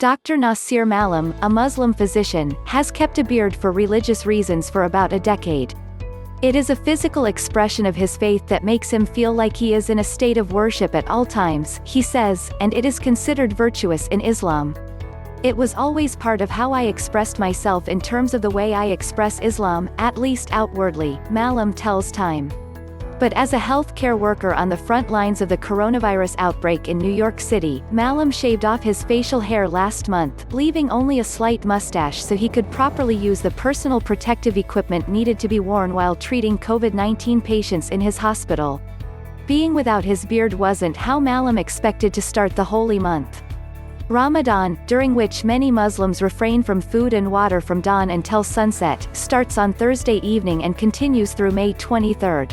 Dr. Nasir Malam, a Muslim physician, has kept a beard for religious reasons for about a decade. It is a physical expression of his faith that makes him feel like he is in a state of worship at all times, he says, and it is considered virtuous in Islam. It was always part of how I expressed myself in terms of the way I express Islam, at least outwardly, Malam tells Time. But as a healthcare worker on the front lines of the coronavirus outbreak in New York City, Malam shaved off his facial hair last month, leaving only a slight mustache so he could properly use the personal protective equipment needed to be worn while treating COVID-19 patients in his hospital. Being without his beard wasn't how Malam expected to start the holy month. Ramadan, during which many Muslims refrain from food and water from dawn until sunset, starts on Thursday evening and continues through May 23.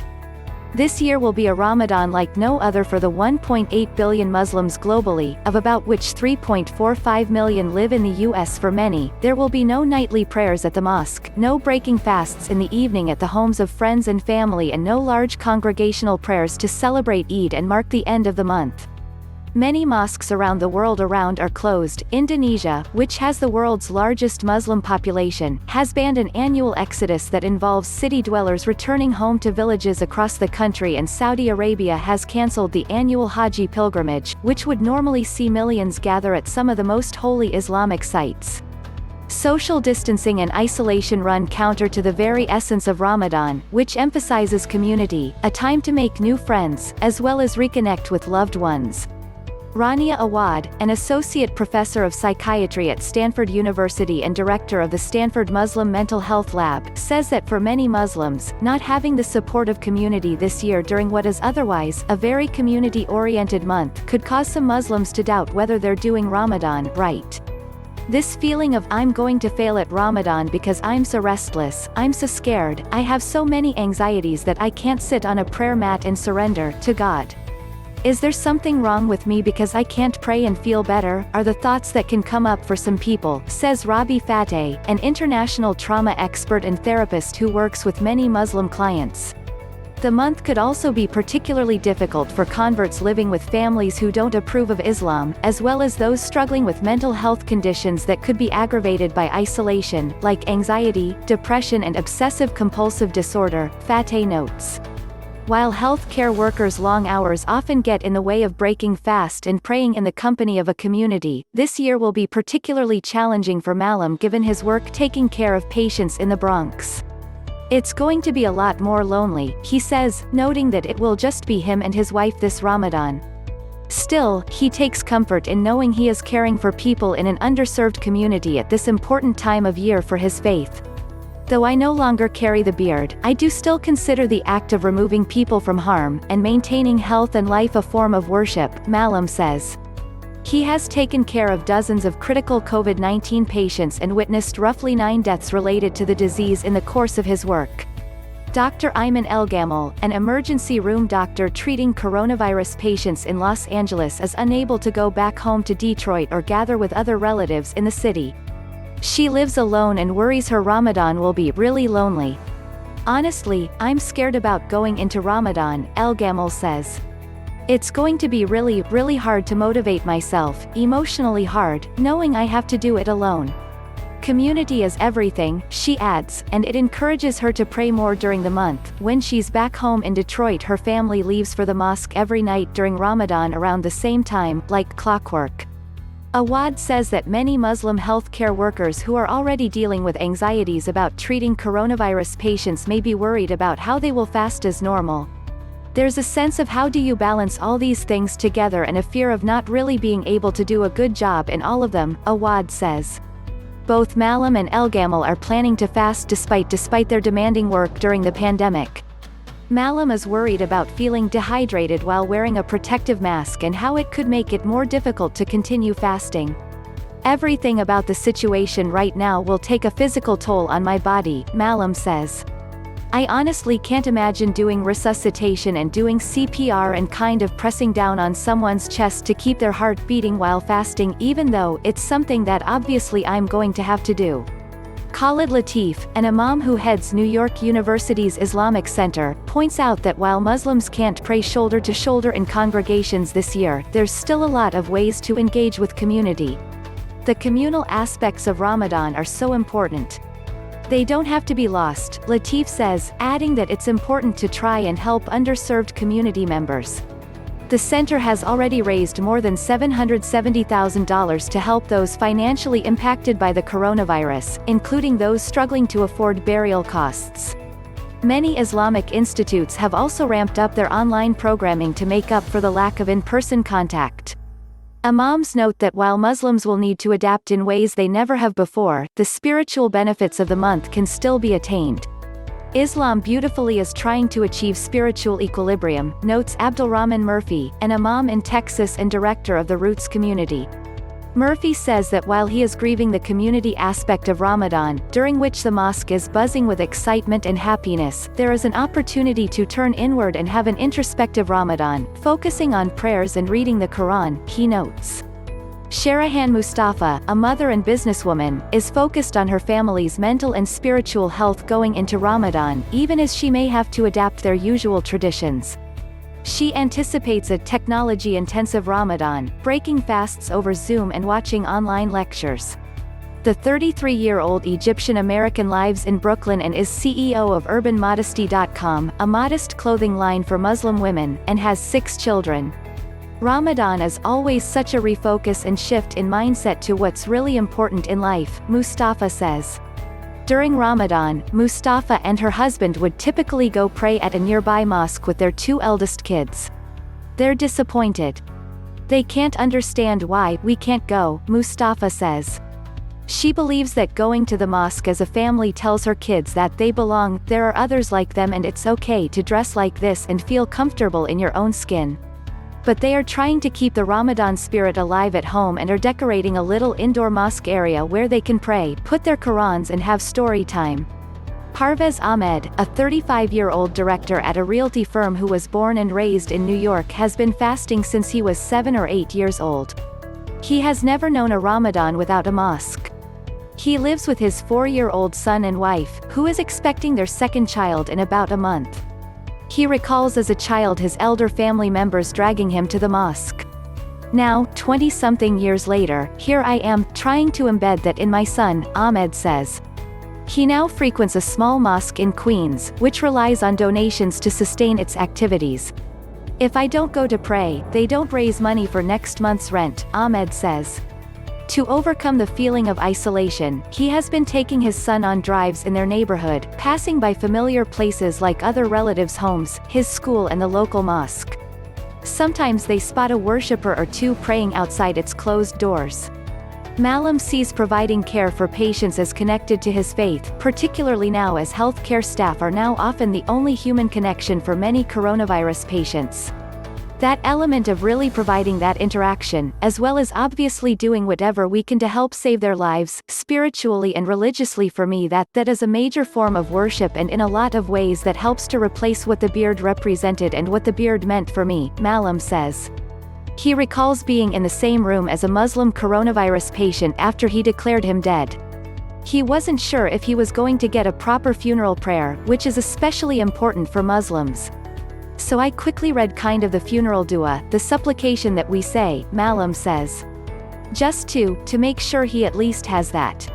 This year will be a Ramadan like no other for the 1.8 billion Muslims globally, of about which 3.45 million live in the US. For many, there will be no nightly prayers at the mosque, no breaking fasts in the evening at the homes of friends and family, and no large congregational prayers to celebrate Eid and mark the end of the month. Many mosques around the world are closed. Indonesia, which has the world's largest Muslim population, has banned an annual exodus that involves city dwellers returning home to villages across the country, and Saudi Arabia has cancelled the annual Hajj pilgrimage, which would normally see millions gather at some of the most holy Islamic sites. Social distancing and isolation run counter to the very essence of Ramadan, which emphasizes community, a time to make new friends, as well as reconnect with loved ones. Rania Awad, an associate professor of psychiatry at Stanford University and director of the Stanford Muslim Mental Health Lab, says that for many Muslims, not having the support of community this year during what is otherwise a very community-oriented month could cause some Muslims to doubt whether they're doing Ramadan right. This feeling of "I'm going to fail at Ramadan because I'm so restless, I'm so scared, I have so many anxieties that I can't sit on a prayer mat and surrender to God. Is there something wrong with me because I can't pray and feel better?" are the thoughts that can come up for some people, says Rabi Fateh, an international trauma expert and therapist who works with many Muslim clients. The month could also be particularly difficult for converts living with families who don't approve of Islam, as well as those struggling with mental health conditions that could be aggravated by isolation, like anxiety, depression and obsessive-compulsive disorder, Fateh notes. While healthcare workers' long hours often get in the way of breaking fast and praying in the company of a community, this year will be particularly challenging for Malam given his work taking care of patients in the Bronx. "It's going to be a lot more lonely," he says, noting that it will just be him and his wife this Ramadan. Still, he takes comfort in knowing he is caring for people in an underserved community at this important time of year for his faith. "Though I no longer carry the beard, I do still consider the act of removing people from harm, and maintaining health and life a form of worship," Malam says. He has taken care of dozens of critical COVID-19 patients and witnessed roughly 9 deaths related to the disease in the course of his work. Dr. Ayman El-Gamal, an emergency room doctor treating coronavirus patients in Los Angeles, is unable to go back home to Detroit or gather with other relatives in the city. She lives alone and worries her Ramadan will be really lonely. "Honestly, I'm scared about going into Ramadan," El-Gamal says. "It's going to be really hard to motivate myself, emotionally hard, knowing I have to do it alone. Community is everything," she adds, and it encourages her to pray more during the month. When she's back home in Detroit, her family leaves for the mosque every night during Ramadan around the same time, like clockwork. Awad says that many Muslim healthcare workers who are already dealing with anxieties about treating coronavirus patients may be worried about how they will fast as normal. "There's a sense of how do you balance all these things together and a fear of not really being able to do a good job in all of them," Awad says. Both Malam and El-Gamal are planning to fast despite their demanding work during the pandemic. Malam is worried about feeling dehydrated while wearing a protective mask and how it could make it more difficult to continue fasting. "Everything about the situation right now will take a physical toll on my body," Malam says. "I honestly can't imagine doing resuscitation and doing CPR and kind of pressing down on someone's chest to keep their heart beating while fasting, even though it's something that obviously I'm going to have to do." Khalid Latif, an imam who heads New York University's Islamic Center, points out that while Muslims can't pray shoulder to shoulder in congregations this year, there's still a lot of ways to engage with community. The communal aspects of Ramadan are so important. They don't have to be lost, Latif says, adding that it's important to try and help underserved community members. The center has already raised more than $770,000 to help those financially impacted by the coronavirus, including those struggling to afford burial costs. Many Islamic institutes have also ramped up their online programming to make up for the lack of in-person contact. Imams note that while Muslims will need to adapt in ways they never have before, the spiritual benefits of the month can still be attained. Islam beautifully is trying to achieve spiritual equilibrium, notes Abdulrahman Murphy, an imam in Texas and director of the Roots community. Murphy says that while he is grieving the community aspect of Ramadan, during which the mosque is buzzing with excitement and happiness, there is an opportunity to turn inward and have an introspective Ramadan, focusing on prayers and reading the Quran, he notes. Sherahan Mustafa, a mother and businesswoman, is focused on her family's mental and spiritual health going into Ramadan, even as she may have to adapt their usual traditions. She anticipates a technology-intensive Ramadan, breaking fasts over Zoom and watching online lectures. The 33-year-old Egyptian-American lives in Brooklyn and is CEO of UrbanModesty.com, a modest clothing line for Muslim women, and has 6 children. Ramadan is always such a refocus and shift in mindset to what's really important in life, Mustafa says. During Ramadan, Mustafa and her husband would typically go pray at a nearby mosque with their 2 eldest kids. They're disappointed. They can't understand why we can't go, Mustafa says. She believes that going to the mosque as a family tells her kids that they belong, there are others like them, and it's okay to dress like this and feel comfortable in your own skin. But they are trying to keep the Ramadan spirit alive at home and are decorating a little indoor mosque area where they can pray, put their Qurans and have story time. Parvez Ahmed, a 35-year-old director at a realty firm who was born and raised in New York, has been fasting since he was 7 or 8 years old. He has never known a Ramadan without a mosque. He lives with his 4-year-old son and wife, who is expecting their second child in about a month. He recalls as a child his elder family members dragging him to the mosque. Now, 20-something years later, here I am, trying to embed that in my son, Ahmed says. He now frequents a small mosque in Queens, which relies on donations to sustain its activities. If I don't go to pray, they don't raise money for next month's rent, Ahmed says. To overcome the feeling of isolation, he has been taking his son on drives in their neighborhood, passing by familiar places like other relatives' homes, his school and the local mosque. Sometimes they spot a worshiper or two praying outside its closed doors. Malam sees providing care for patients as connected to his faith, particularly now as healthcare staff are now often the only human connection for many coronavirus patients. That element of really providing that interaction, as well as obviously doing whatever we can to help save their lives, spiritually and religiously, for me that is a major form of worship, and in a lot of ways that helps to replace what the beard represented and what the beard meant for me, Malam says. He recalls being in the same room as a Muslim coronavirus patient after he declared him dead. He wasn't sure if he was going to get a proper funeral prayer, which is especially important for Muslims. So I quickly read kind of the funeral dua, the supplication that we say, Malam says. Just to make sure he at least has that.